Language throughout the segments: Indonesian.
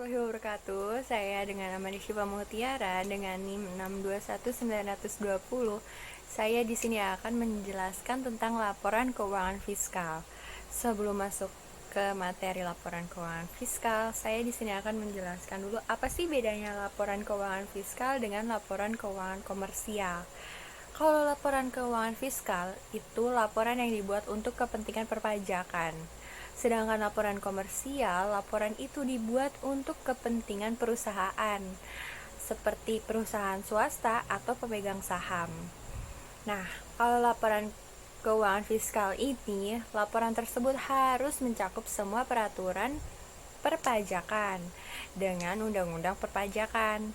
warahmatullahi wabarakatuh. Saya dengan nama Nishiba Mutiara dengan NIM 621920. Saya di sini akan menjelaskan tentang laporan keuangan fiskal. Sebelum masuk ke materi laporan keuangan fiskal, saya di sini akan menjelaskan dulu apa sih bedanya laporan keuangan fiskal dengan laporan keuangan komersial. Kalau laporan keuangan fiskal itu laporan yang dibuat untuk kepentingan perpajakan. Sedangkan laporan komersial, laporan itu dibuat untuk kepentingan perusahaan, seperti perusahaan swasta atau pemegang saham. Nah, kalau laporan keuangan fiskal ini, laporan tersebut harus mencakup semua peraturan perpajakan dengan undang-undang perpajakan.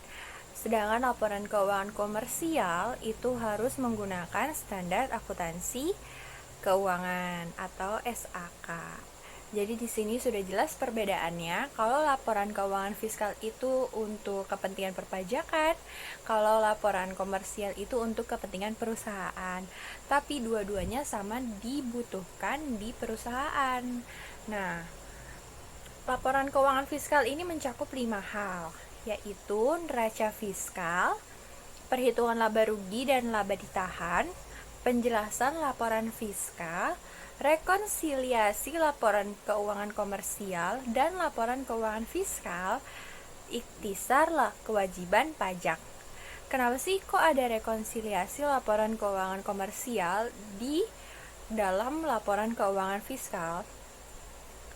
Sedangkan laporan keuangan komersial itu harus menggunakan standar akuntansi keuangan atau SAK. Jadi di sini sudah jelas perbedaannya. Kalau laporan keuangan fiskal itu untuk kepentingan perpajakan, kalau laporan komersial itu untuk kepentingan perusahaan. Tapi dua-duanya sama dibutuhkan di perusahaan. Nah, laporan keuangan fiskal ini mencakup 5 hal, yaitu neraca fiskal, perhitungan laba rugi dan laba ditahan, penjelasan laporan fiskal, rekonsiliasi laporan keuangan komersial dan laporan keuangan fiskal, ikhtisar kewajiban pajak. Kenapa sih kok ada rekonsiliasi laporan keuangan komersial di dalam laporan keuangan fiskal?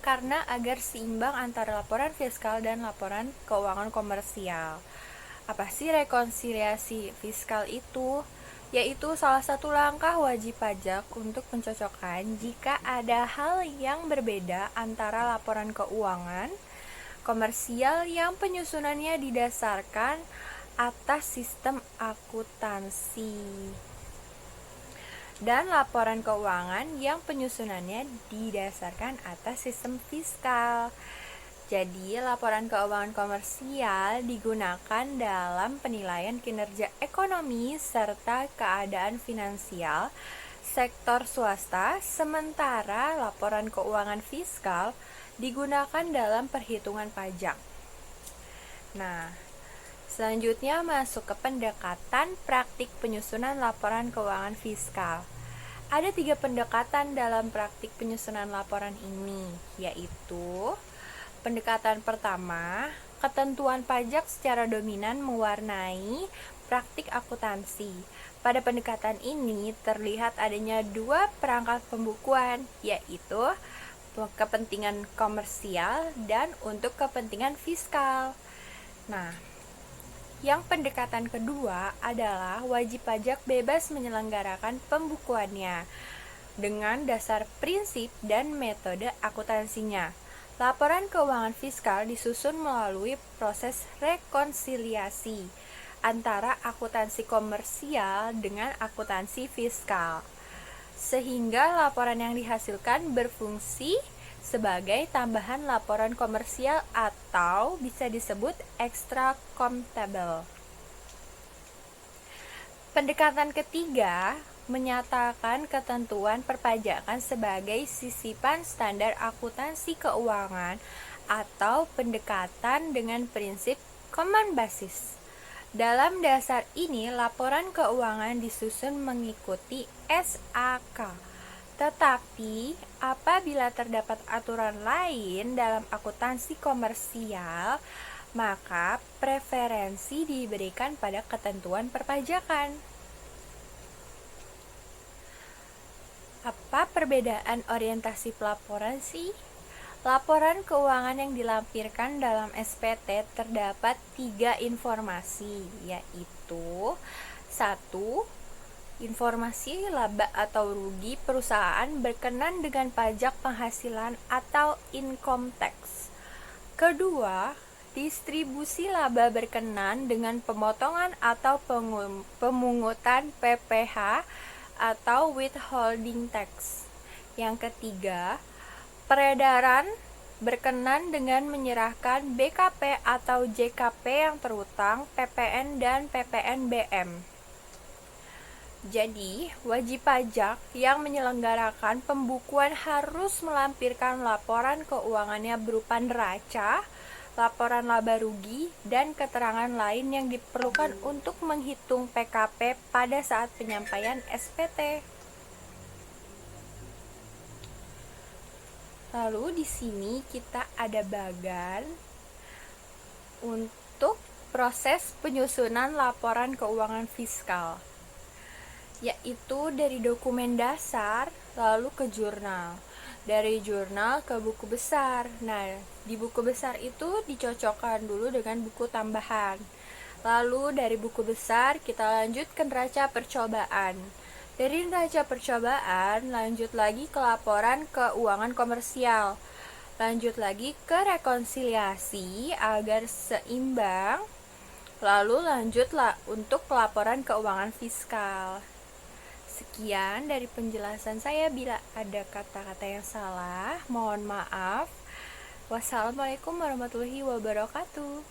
Karena agar seimbang antara laporan fiskal dan laporan keuangan komersial. Apa sih rekonsiliasi fiskal itu? Yaitu salah satu langkah wajib pajak untuk mencocokkan jika ada hal yang berbeda antara laporan keuangan komersial yang penyusunannya didasarkan atas sistem akuntansi dan laporan keuangan yang penyusunannya didasarkan atas sistem fiskal. Jadi, laporan keuangan komersial digunakan dalam penilaian kinerja ekonomi serta keadaan finansial sektor swasta, sementara laporan keuangan fiskal digunakan dalam perhitungan pajak. Nah, selanjutnya masuk ke pendekatan praktik penyusunan laporan keuangan fiskal. Ada 3 pendekatan dalam praktik penyusunan laporan ini, yaitu pendekatan pertama, ketentuan pajak secara dominan mewarnai praktik akuntansi. Pada pendekatan ini terlihat adanya 2 perangkat pembukuan, yaitu kepentingan komersial dan untuk kepentingan fiskal. Nah, yang pendekatan kedua adalah wajib pajak bebas menyelenggarakan pembukuannya dengan dasar prinsip dan metode akuntansinya. Laporan keuangan fiskal disusun melalui proses rekonsiliasi antara akuntansi komersial dengan akuntansi fiskal, sehingga laporan yang dihasilkan berfungsi sebagai tambahan laporan komersial atau bisa disebut extra comptable. Pendekatan ketiga menyatakan ketentuan perpajakan sebagai sisipan standar akuntansi keuangan atau pendekatan dengan prinsip common basis. Dalam dasar ini, laporan keuangan disusun mengikuti SAK. Tetapi, apabila terdapat aturan lain dalam akuntansi komersial, maka preferensi diberikan pada ketentuan perpajakan. Apa perbedaan orientasi pelaporan sih? Laporan keuangan yang dilampirkan dalam SPT terdapat 3 informasi, yaitu 1. Informasi laba atau rugi perusahaan berkenan dengan pajak penghasilan atau income tax. Kedua, distribusi laba berkenan dengan pemotongan atau pemungutan PPh atau withholding tax. Yang ketiga, peredaran berkenan dengan menyerahkan BKP atau JKP yang terutang, PPN dan PPNBM. Jadi, wajib pajak yang menyelenggarakan pembukuan harus melampirkan laporan keuangannya berupa neraca, laporan laba rugi, dan keterangan lain yang diperlukan untuk menghitung PKP pada saat penyampaian SPT. Lalu di sini kita ada bagan untuk proses penyusunan laporan keuangan fiskal, yaitu dari dokumen dasar lalu ke jurnal, dari jurnal ke buku besar. Nah, di buku besar itu dicocokkan dulu dengan buku tambahan. Lalu dari buku besar kita lanjut ke neraca percobaan. Dari neraca percobaan lanjut lagi ke laporan keuangan komersial. Lanjut lagi ke rekonsiliasi agar seimbang. Lalu lanjutlah untuk laporan keuangan fiskal. Sekian dari penjelasan saya. Bila ada kata-kata yang salah, mohon maaf. Wassalamualaikum warahmatullahi wabarakatuh.